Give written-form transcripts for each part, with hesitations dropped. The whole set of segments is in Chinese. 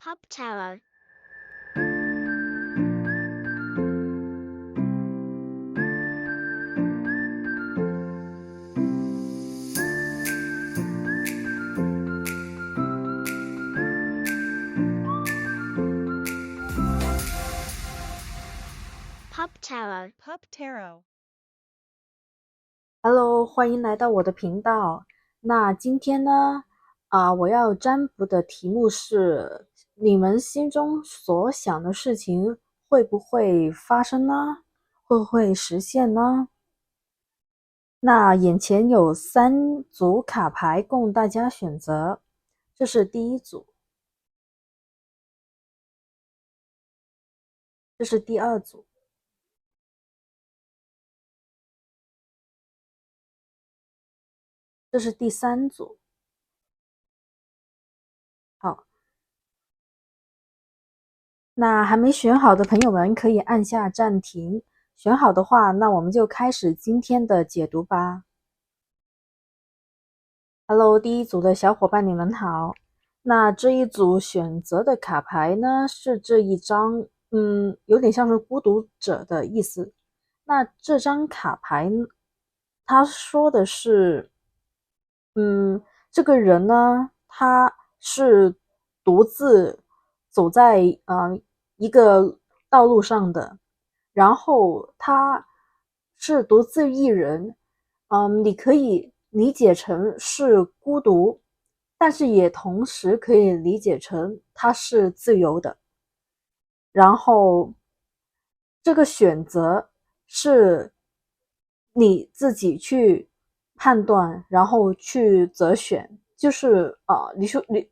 Pop Tarot. Pop Tarot. Pop Tarot。Hello，欢迎来到我的频道。那今天呢，我要占卜的题目是：你们心中所想的事情会不会发生呢？会不会实现呢？那眼前有3组卡牌供大家选择，这是第一组，这是第二组，这是第3组。好，那还没选好的朋友们可以按下暂停，选好的话，那我们就开始今天的解读吧。Hello，第一组的小伙伴，你们好。那这一组选择的卡牌呢，是这一张，有点像是孤独者的意思。那这张卡牌，他说的是，这个人呢，他是独自走在一个道路上的，然后他是独自一人，你可以理解成是孤独，但是也同时可以理解成他是自由的。然后这个选择是你自己去判断，然后去择选，就是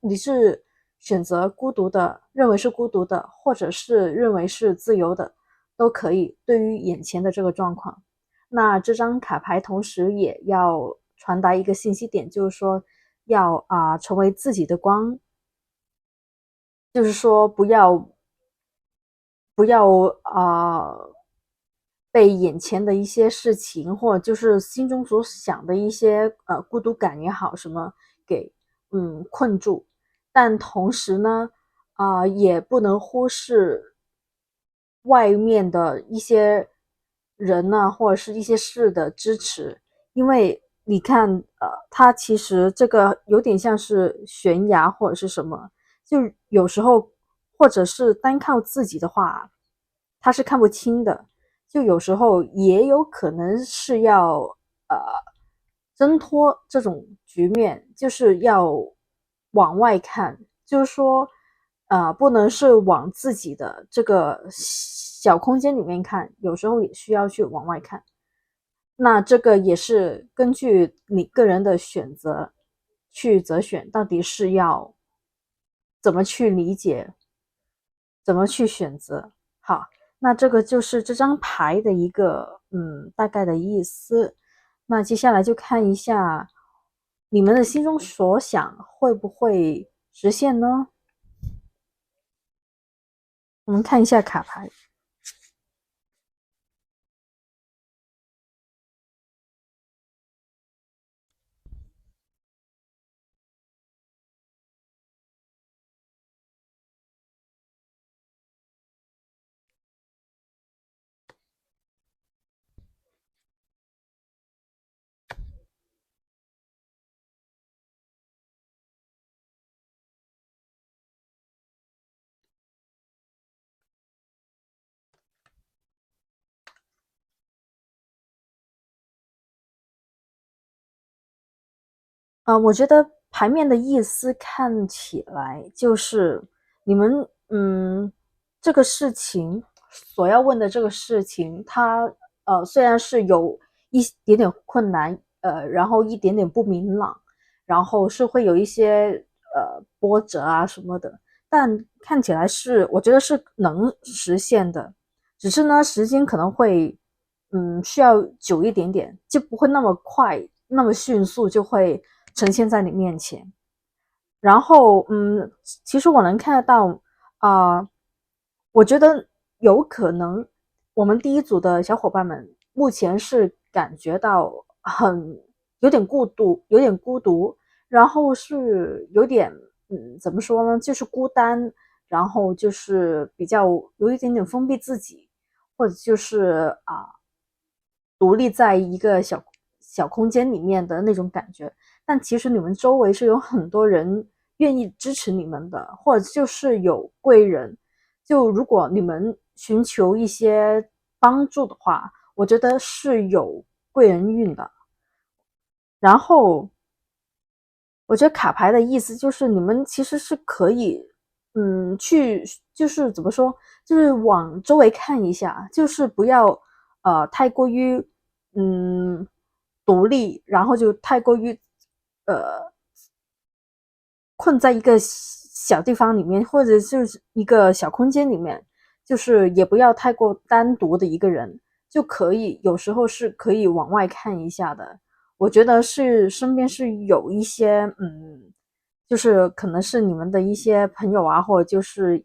你是选择孤独的，认为是孤独的，或者是认为是自由的，都可以。对于眼前的这个状况，那这张卡牌同时也要传达一个信息点，就是说要成为自己的光，就是说不要被眼前的一些事情，或者就是心中所想的一些孤独感也好，什么给困住。但同时呢，也不能忽视外面的一些人呢，或者是一些事的支持，因为你看，它其实这个有点像是悬崖或者是什么，就有时候或者是单靠自己的话，他是看不清的。就有时候也有可能是要呃挣脱这种局面，就是要往外看，就是说不能是往自己的这个小空间里面看，有时候也需要去往外看。那这个也是根据你个人的选择去择选，到底是要怎么去理解，怎么去选择。好，那这个就是这张牌的一个大概的意思。那接下来就看一下你们的心中所想会不会实现呢？我们看一下卡牌。我觉得牌面的意思看起来就是你们这个事情所要问的这个事情，它虽然是有一点点困难，然后一点点不明朗，然后是会有一些波折啊什么的，但看起来是我觉得是能实现的，只是呢时间可能会需要久一点点，就不会那么快那么迅速就会呈现在你面前。然后，其实我能看得到，我觉得有可能我们第一组的小伙伴们目前是感觉到有点孤独，然后是有点怎么说呢，就是孤单，然后就是比较有一点点封闭自己，或者就是独立在一个小空间里面的那种感觉。但其实你们周围是有很多人愿意支持你们的，或者就是有贵人。就如果你们寻求一些帮助的话，我觉得是有贵人运的。然后我觉得卡牌的意思就是你们其实是可以，去就是怎么说，就是往周围看一下，就是不要太过于独立，然后就太过于呃困在一个小地方里面，或者就是一个小空间里面，就是也不要太过单独的一个人，就可以有时候是可以往外看一下的。我觉得是身边是有一些就是可能是你们的一些朋友啊，或者就是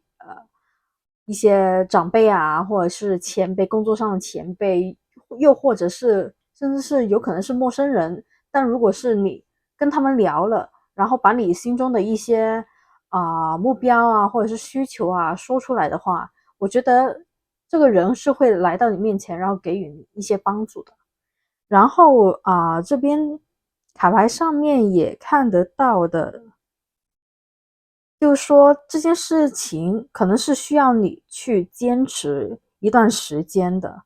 一些长辈啊，或者是前辈，工作上的前辈，又或者是甚至是有可能是陌生人。但如果是你跟他们聊了，然后把你心中的一些目标啊，或者是需求啊说出来的话，我觉得这个人是会来到你面前，然后给予你一些帮助的。然后这边卡牌上面也看得到的，就是说这件事情可能是需要你去坚持一段时间的，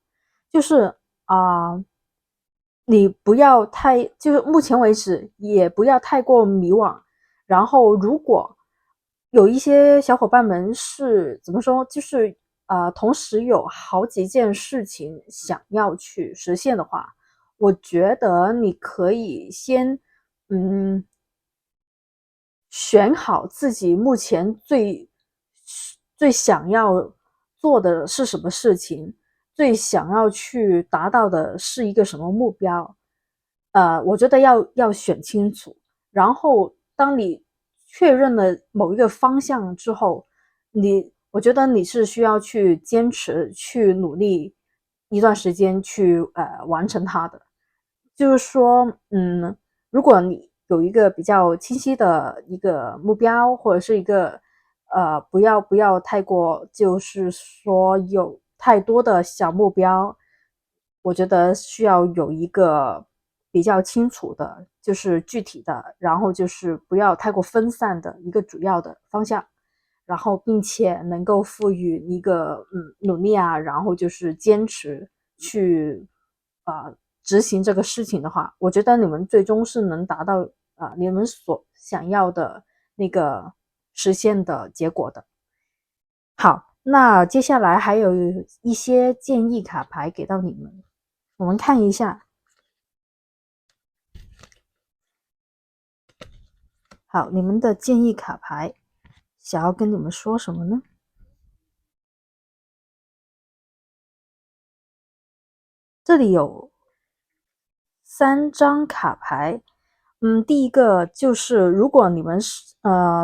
就是你不要太，就是目前为止也不要太过迷惘。然后如果有一些小伙伴们是怎么说，就是同时有好几件事情想要去实现的话，我觉得你可以先嗯选好自己目前最想要做的是什么事情，最想要去达到的是一个什么目标。我觉得要选清楚。然后当你确认了某一个方向之后，我觉得你是需要去坚持去努力一段时间去完成它的。就是说如果你有一个比较清晰的一个目标，或者是一个不要太过，就是说有太多的小目标。我觉得需要有一个比较清楚的，就是具体的，然后就是不要太过分散的一个主要的方向。然后并且能够赋予一个努力啊，然后就是坚持去执行这个事情的话，我觉得你们最终是能达到你们所想要的那个实现的结果的。好，那接下来还有一些建议卡牌给到你们，我们看一下。好，你们的建议卡牌想要跟你们说什么呢？这里有3张卡牌。第一个就是如果你们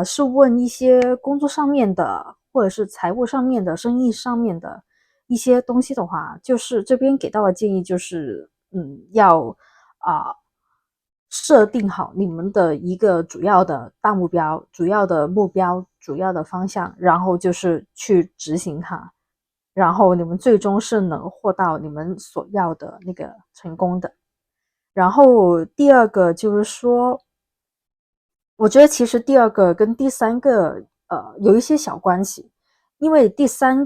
是问一些工作上面的，或者是财务上面的、生意上面的一些东西的话，就是这边给到的建议就是要设定好你们的一个主要的大目标、主要的目标、主要的方向，然后就是去执行它，然后你们最终是能获到你们所要的那个成功的。然后第二个就是说，我觉得其实第二个跟第三个有一些小关系。因为第三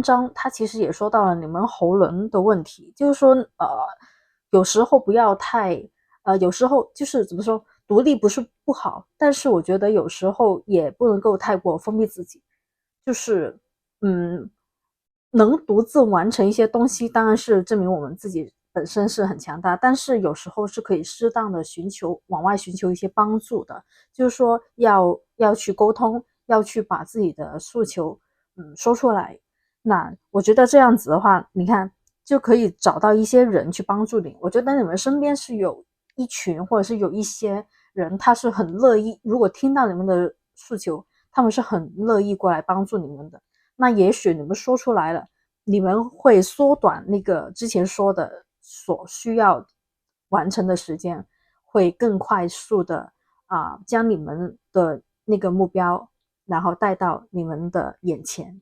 章它其实也说到了你们喉咙的问题，就是说有时候不要太有时候就是怎么说，独立不是不好，但是我觉得有时候也不能够太过封闭自己。就是嗯，能独自完成一些东西，当然是证明我们自己本身是很强大，但是有时候是可以适当的往外寻求一些帮助的。就是说要去沟通，要去把自己的诉求说出来。那我觉得这样子的话，你看就可以找到一些人去帮助你。我觉得你们身边是有一群，或者是有一些人，他是很乐意，如果听到你们的诉求，他们是很乐意过来帮助你们的。那也许你们说出来了，你们会缩短那个之前说的所需要完成的时间，会更快速的将你们的那个目标然后带到你们的眼前。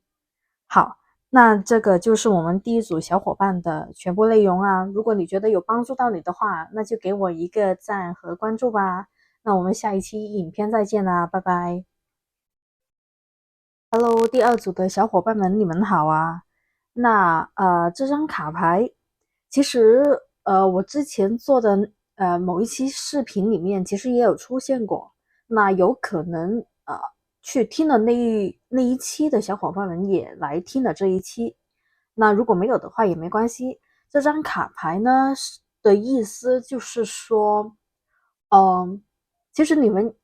好，那这个就是我们第一组小伙伴的全部内容啊。如果你觉得有帮助到你的话，那就给我一个赞和关注吧。那我们下一期影片再见啦，拜拜。Hello，第二组的小伙伴们，你们好啊。那这张卡牌，其实我之前做的某一期视频里面，其实也有出现过。那有可能去听了那一期的小伙伴们也来听了这一期。那如果没有的话也没关系。这张卡牌呢的意思就是说，其实你们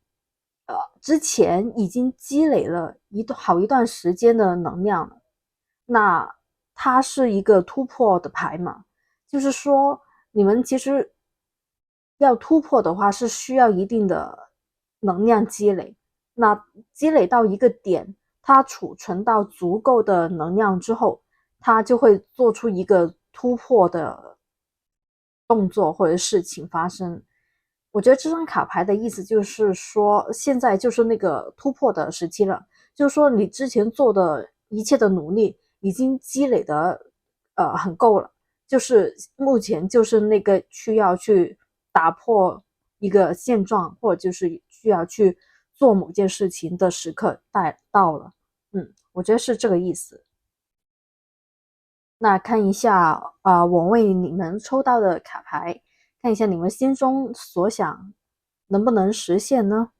之前已经积累了好一段时间的能量了，那它是一个突破的牌嘛，就是说你们其实要突破的话是需要一定的能量积累，那积累到一个点，它储存到足够的能量之后，它就会做出一个突破的动作或者事情发生。我觉得这张卡牌的意思就是说，现在就是那个突破的时期了，就是说你之前做的一切的努力已经积累的很够了，就是目前就是那个需要去打破一个现状，或者就是需要去做某件事情的时刻到了。我觉得是这个意思。那看一下我为你们抽到的卡牌，看一下你们心中所想能不能实现呢？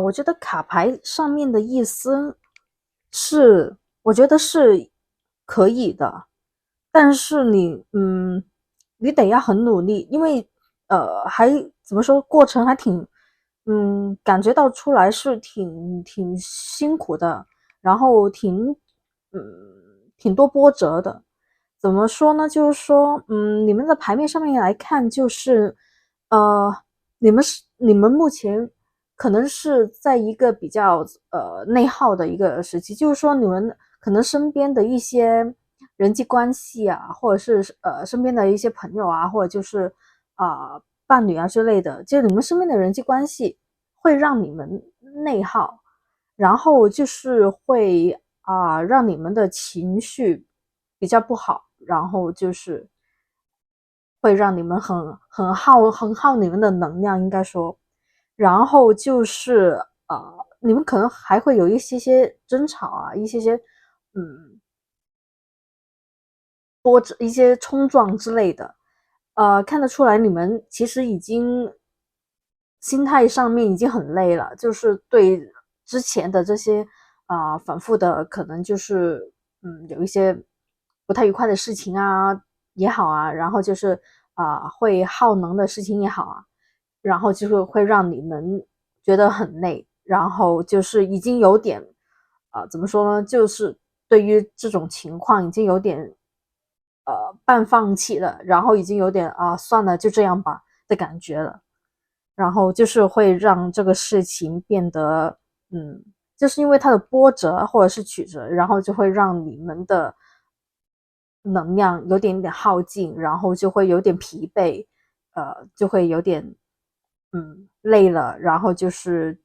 我觉得卡牌上面的意思是，我觉得是可以的，但是你得要很努力，因为还怎么说，过程还挺，感觉到出来是挺辛苦的，然后挺多波折的。怎么说呢？就是说，你们的牌面上面来看，就是呃，你们目前可能是在一个比较内耗的一个时期，就是说你们可能身边的一些人际关系啊，或者是身边的一些朋友啊，或者就是伴侣啊之类的，就是你们身边的人际关系会让你们内耗，然后就是会让你们的情绪比较不好，然后就是会让你们很耗你们的能量，应该说，然后就是你们可能还会有一些争吵啊，嗯一些冲撞之类的，看得出来你们其实已经心态上面已经很累了，就是对之前的这些反复的可能就是有一些不太愉快的事情啊也好啊，然后就是会耗能的事情也好啊，然后就是会让你们觉得很累，然后就是已经有点怎么说呢，就是对于这种情况已经有点半放弃了，然后已经有点算了就这样吧的感觉了。然后就是会让这个事情变得，就是因为它的波折或者是曲折，然后就会让你们的能量有点耗尽，然后就会有点疲惫，就会有点累了，然后就是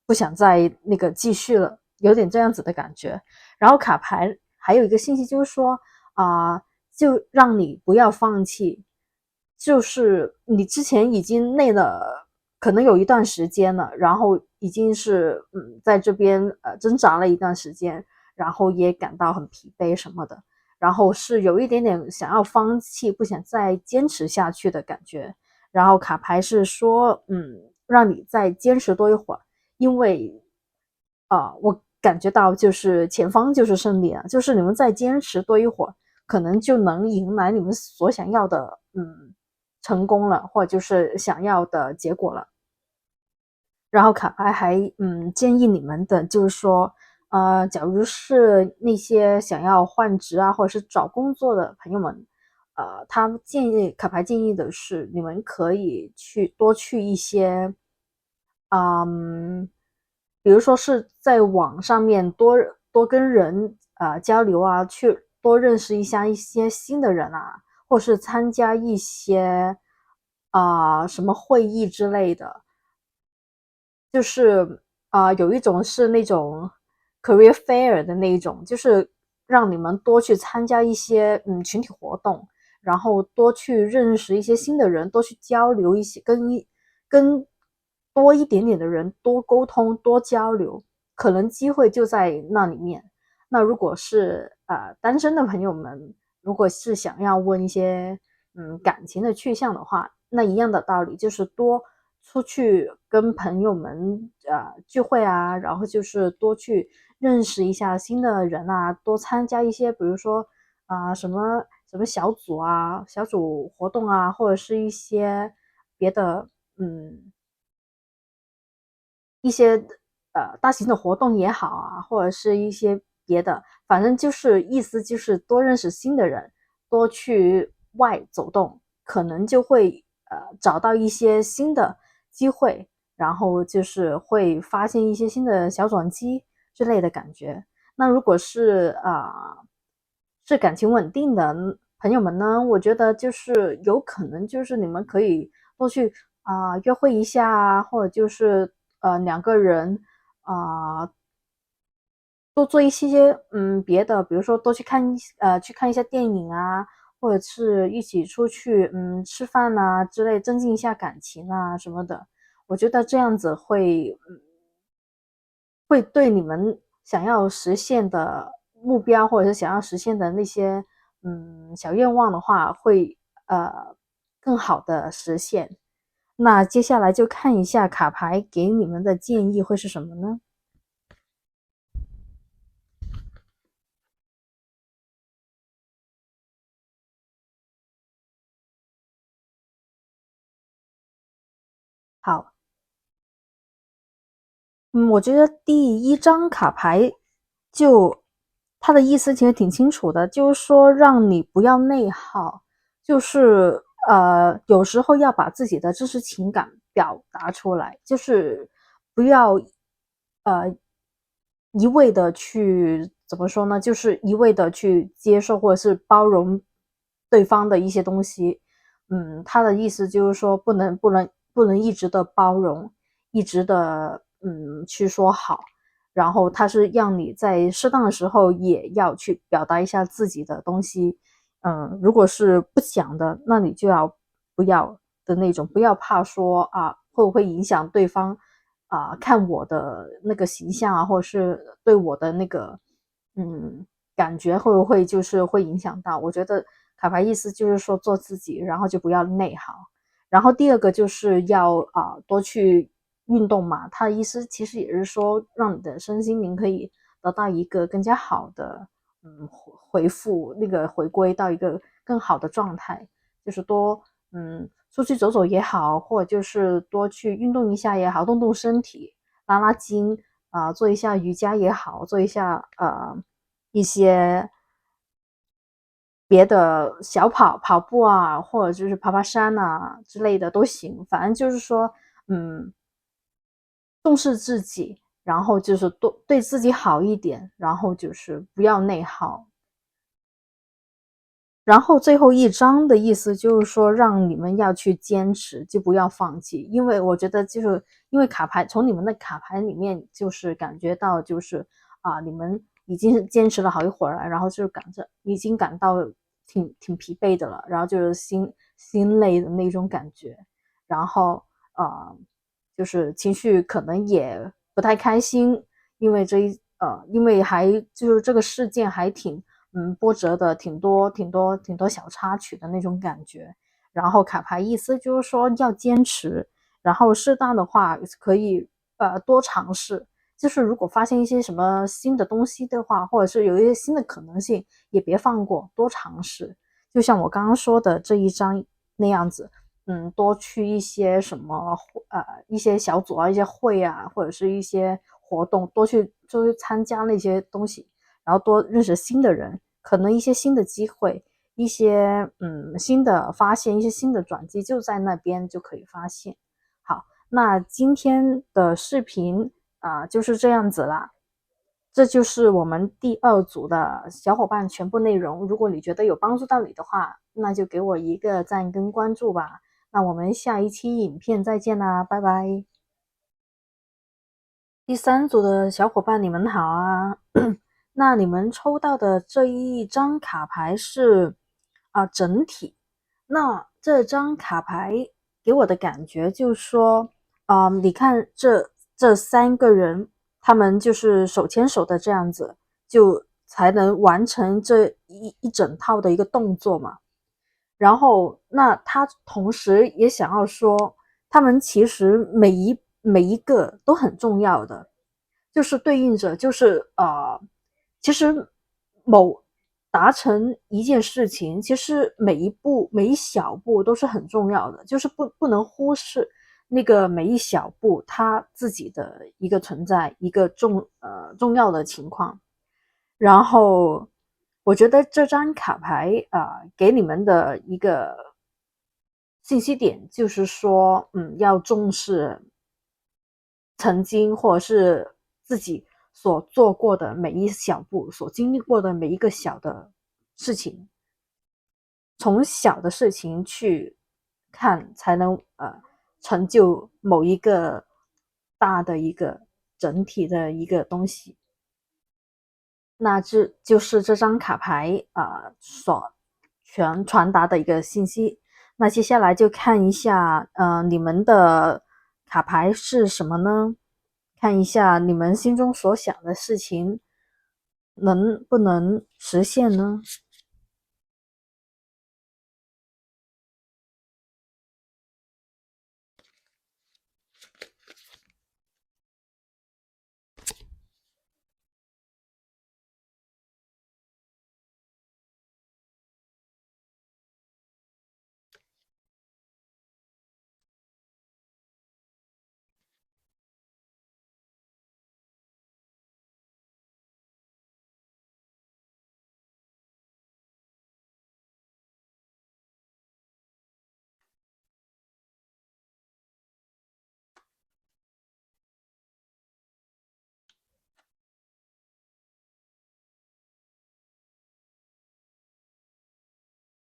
不想再那个继续了，有点这样子的感觉。然后卡牌还有一个信息就是说就让你不要放弃，就是你之前已经累了，可能有一段时间了，然后已经是在这边挣扎了一段时间，然后也感到很疲惫什么的，然后是有一点点想要放弃，不想再坚持下去的感觉。然后卡牌是说，让你再坚持多一会儿，因为我感觉到就是前方就是胜利了，就是你们再坚持多一会儿，可能就能迎来你们所想要的成功了，或者就是想要的结果了。然后卡牌还建议你们的就是说，假如是那些想要换职啊，或者是找工作的朋友们，卡牌建议的是，你们可以多去一些，嗯，比如说是在网上面多跟人交流啊，去多认识一些新的人啊，或是参加一些什么会议之类的。就是有一种是那种 career fair 的那一种，就是让你们多去参加一些群体活动，然后多去认识一些新的人，多去交流一些，跟多一点点的人多沟通多交流，可能机会就在那里面。那如果是单身的朋友们，如果是想要问一些感情的去向的话，那一样的道理，就是多出去跟朋友们聚会啊，然后就是多去认识一下新的人啊，多参加一些比如说什么小组活动啊，或者是一些别的嗯一些大型的活动也好啊，或者是一些别的，反正就是意思就是多认识新的人，多去外走动，可能就会找到一些新的机会，然后就是会发现一些新的小转机之类的感觉。那如果是是感情稳定的朋友们呢，我觉得就是有可能就是你们可以多去约会一下啊，或者就是两个人啊、多做一些别的，比如说多去看一下电影啊，或者是一起出去吃饭啊之类，增进一下感情啊什么的。我觉得这样子会对你们想要实现的目标，或者是想要实现的那些小愿望的话，会更好的实现。那接下来就看一下卡牌给你们的建议会是什么呢？好，我觉得第一张卡牌就它的意思其实挺清楚的，就是说让你不要内耗，就是有时候要把自己的真实情感表达出来，就是不要呃一味的去怎么说呢，就是一味的去接受或者是包容对方的一些东西。他的意思就是说不能一直的包容，一直的去说好，然后他是让你在适当的时候也要去表达一下自己的东西。如果是不想的，那你就要不要的那种，不要怕说会不会影响对方看我的那个形象啊，或者是对我的那个感觉会不会就是会影响到？我觉得卡牌意思就是说做自己，然后就不要内耗。然后第二个就是要多去运动嘛，它的意思其实也是说让你的身心灵可以得到一个更加好的回复，那个回归到一个更好的状态，就是多出去走走也好，或者就是多去运动一下也好，动动身体，拉拉筋做一下瑜伽也好，做一下一些别的跑步啊，或者就是爬山啊之类的都行，反正就是说，嗯，重视自己，然后就是多对自己好一点，然后就是不要内耗。然后最后一章的意思就是说，让你们要去坚持，就不要放弃。因为我觉得，就是因为从你们的卡牌里面，就是感觉到，就是你们已经坚持了好一会儿了，然后就是已经感到挺疲惫的了，然后就是心累的那种感觉，然后就是情绪可能也不太开心，因为还就是这个事件还挺波折的，挺多小插曲的那种感觉。然后卡牌意思就是说要坚持，然后适当的话可以多尝试。就是如果发现一些什么新的东西的话，或者是有一些新的可能性，也别放过，多尝试。就像我刚刚说的这一章那样子，多去一些什么一些小组啊，一些会啊，或者是一些活动，多去参加那些东西，然后多认识新的人，可能一些新的机会，一些新的发现，一些新的转机就在那边就可以发现。好，那今天的视频就是这样子啦。这就是我们第2组的小伙伴全部内容。如果你觉得有帮助到你的话，那就给我一个赞跟关注吧。那我们下一期影片再见啦，拜拜。第3组的小伙伴你们好啊。那你们抽到的这一张卡牌是整体。那这张卡牌给我的感觉就是说，你看这3个人，他们就是手牵手的这样子，就才能完成这一整套的一个动作嘛。然后，那他同时也想要说，他们其实每一个都很重要的，就是对应着就是其实达成一件事情，其实每一步每一小步都是很重要的，就是不能忽视那个每一小步它自己的一个存在，一个重要的情况。然后我觉得这张卡牌给你们的一个信息点就是说，要重视曾经或者是自己所做过的每一小步，所经历过的每一个小的事情，从小的事情去看，才能成就某一个大的一个整体的一个东西。那这就是这张卡牌所传达的一个信息。那接下来就看一下你们的卡牌是什么呢？看一下你们心中所想的事情能不能实现呢？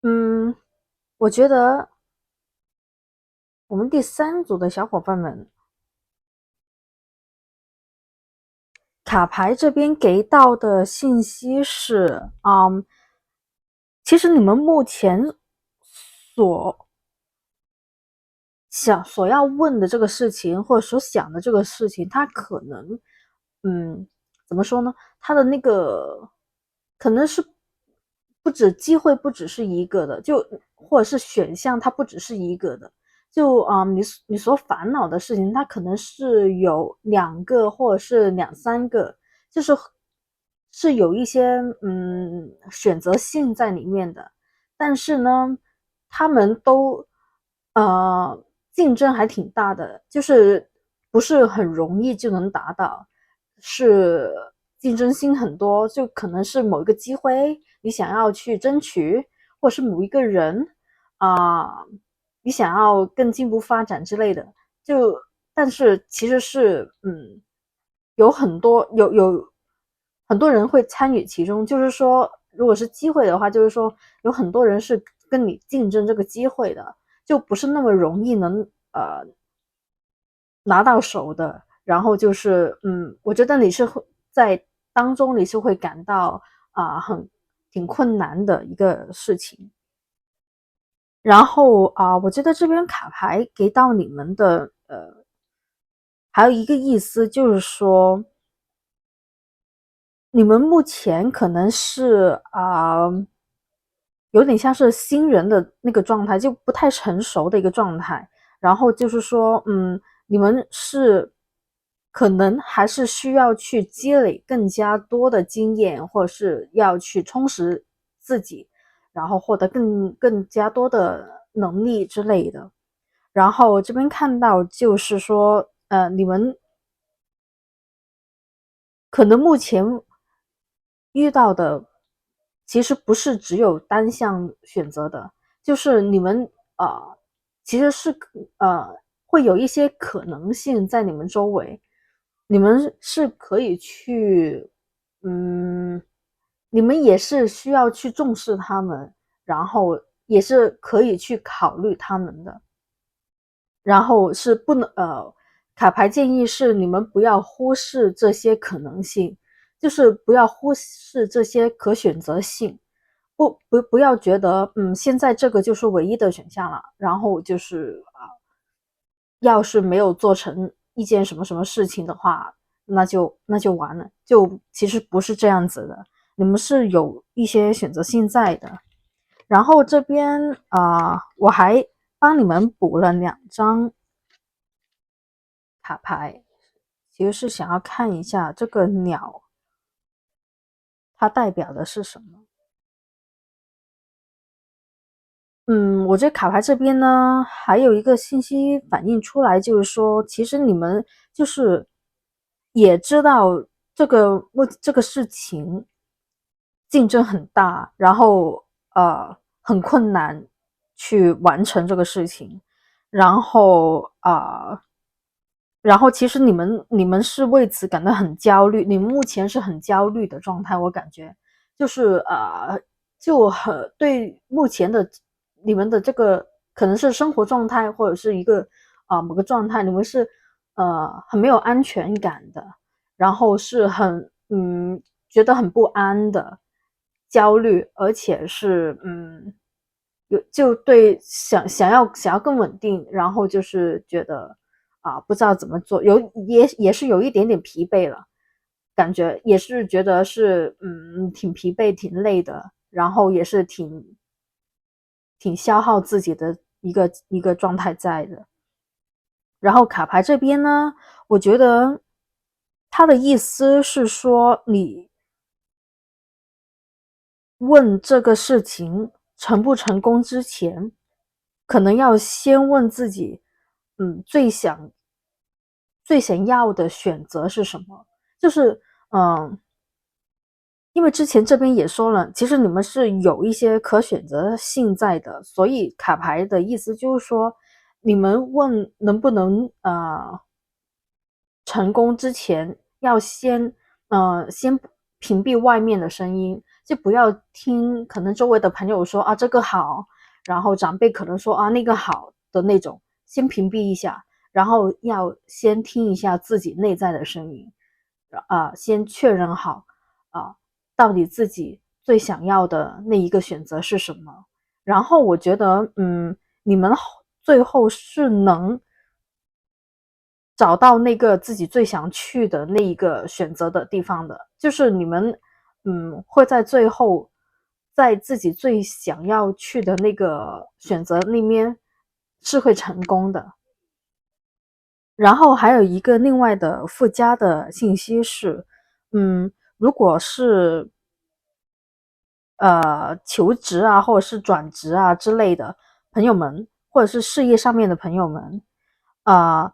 嗯，我觉得我们第3组的小伙伴们，卡牌这边给到的信息是，其实你们目前所所要问的这个事情，或者所想的这个事情，它可能，怎么说呢？它的那个可能是机会不只是一个的，就或者是选项它不只是一个的，就你所烦恼的事情，它可能是有2个或者是2、3个，就是有一些选择性在里面的，但是呢，他们都竞争还挺大的，就是不是很容易就能达到，是竞争性很多，就可能是某一个机会你想要去争取，或者是某一个人你想要更进步发展之类的，但是其实是有很多人会参与其中，就是说如果是机会的话，就是说有很多人是跟你竞争这个机会的，就不是那么容易能拿到手的。然后就是我觉得你是会在当中你是会感到挺困难的一个事情。然后我觉得这边卡牌给到你们的还有一个意思就是说，你们目前可能是有点像是新人的那个状态，就不太成熟的一个状态。然后就是说，你们是可能还是需要去积累更加多的经验，或者是要去充实自己，然后获得更加多的能力之类的。然后这边看到就是说，你们可能目前遇到的其实不是只有单项选择的，就是你们其实是会有一些可能性在你们周围，你们是可以去，嗯，你们也是需要去重视他们，然后也是可以去考虑他们的。然后是不能卡牌建议是你们不要忽视这些可能性，就是不要忽视这些可选择性，不要觉得现在这个就是唯一的选项了，然后就是要是没有做成一件什么什么事情的话，那就完了，就其实不是这样子的，你们是有一些选择性在的。然后这边我还帮你们补了2张卡牌，其实是想要看一下这个鸟它代表的是什么。我这卡牌这边呢，还有一个信息反映出来，就是说，其实你们就是也知道这个事情竞争很大，然后很困难去完成这个事情，然后其实你们是为此感到很焦虑，你们目前是很焦虑的状态，我感觉就是就很对目前的你们的这个可能是生活状态或者是一个某个状态，你们是很没有安全感的，然后是很觉得很不安的焦虑，而且是就对想要更稳定，然后就是觉得不知道怎么做，也是有一点点疲惫了，感觉也是觉得是挺疲惫挺累的，然后也是挺消耗自己的一个状态在的。然后卡牌这边呢，我觉得他的意思是说，你问这个事情成不成功之前，可能要先问自己，最想要的选择是什么？就是因为之前这边也说了，其实你们是有一些可选择性在的，所以卡牌的意思就是说，你们问能不能成功之前，要先屏蔽外面的声音，就不要听可能周围的朋友说这个好，然后长辈可能说那个好的那种，先屏蔽一下，然后要先听一下自己内在的声音，先确认好啊，到底自己最想要的那一个选择是什么。然后我觉得，你们最后是能找到那个自己最想去的那一个选择的地方的，就是你们，会在最后，在自己最想要去的那个选择那边是会成功的。然后还有一个另外的附加的信息是，如果是求职或者是转职之类的朋友们，或者是事业上面的朋友们，呃，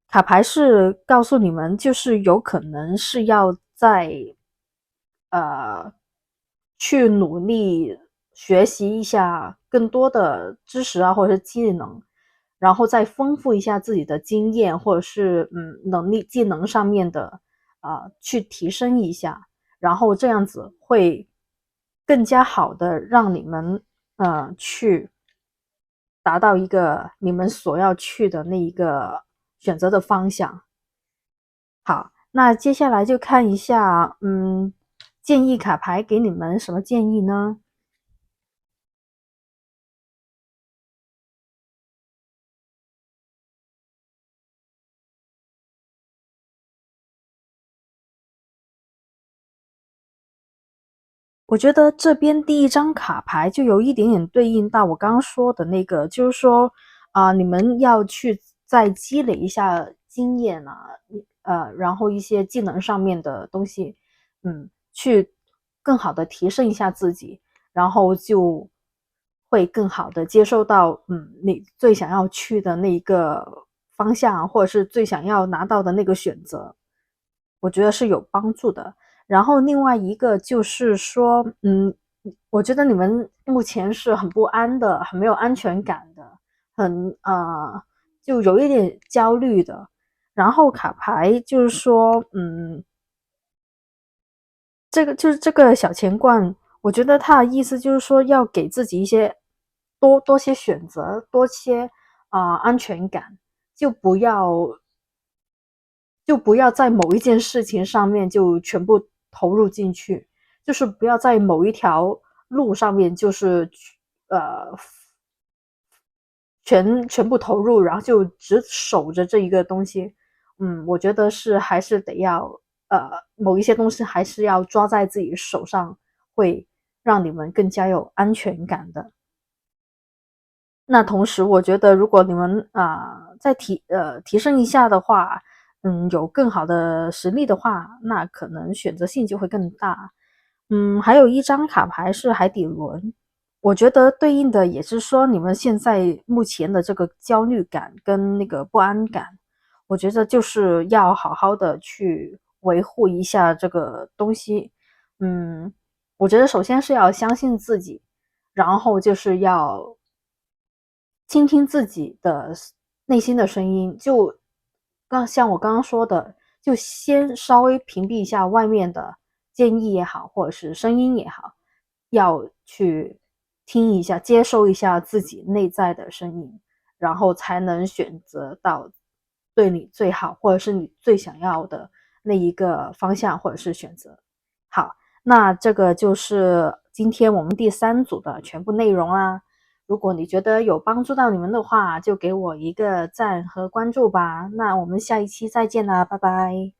卡牌是告诉你们，就是有可能是要在呃去努力学习一下更多的知识或者是技能，然后再丰富一下自己的经验或者是能力技能上面的去提升一下。然后这样子会更加好的让你们去达到一个你们所要去的那一个选择的方向。好，那接下来就看一下，建议卡牌给你们什么建议呢？我觉得这边第一张卡牌就有一点点对应到我刚刚说的那个，就是说，你们要去再积累一下经验啊，然后一些技能上面的东西，去更好的提升一下自己，然后就会更好的接受到，你最想要去的那一个方向，或者是最想要拿到的那个选择，我觉得是有帮助的。然后另外一个就是说，我觉得你们目前是很不安的，很没有安全感的，就有一点焦虑的。然后卡牌就是说，这个小钱罐，我觉得它的意思就是说要给自己一些多些选择，多些安全感，就不要在某一件事情上面就全部投入进去，就是不要在某一条路上面就是呃全部投入，然后就只守着这一个东西。我觉得还是得要某一些东西还是要抓在自己手上，会让你们更加有安全感的。那同时我觉得如果你们再提升一下的话，有更好的实力的话，那可能选择性就会更大。还有一张卡牌是海底轮，我觉得对应的也是说你们现在目前的这个焦虑感跟那个不安感，我觉得就是要好好的去维护一下这个东西。我觉得首先是要相信自己，然后就是要倾听自己的内心的声音，就像我刚刚说的，就先稍微屏蔽一下外面的建议也好，或者是声音也好，要去听一下，接受一下自己内在的声音，然后才能选择到对你最好，或者是你最想要的那一个方向或者是选择。好，那这个就是今天我们第3组的全部内容啦。如果你觉得有帮助到你们的话，就给我一个赞和关注吧。那我们下一期再见啦，拜拜。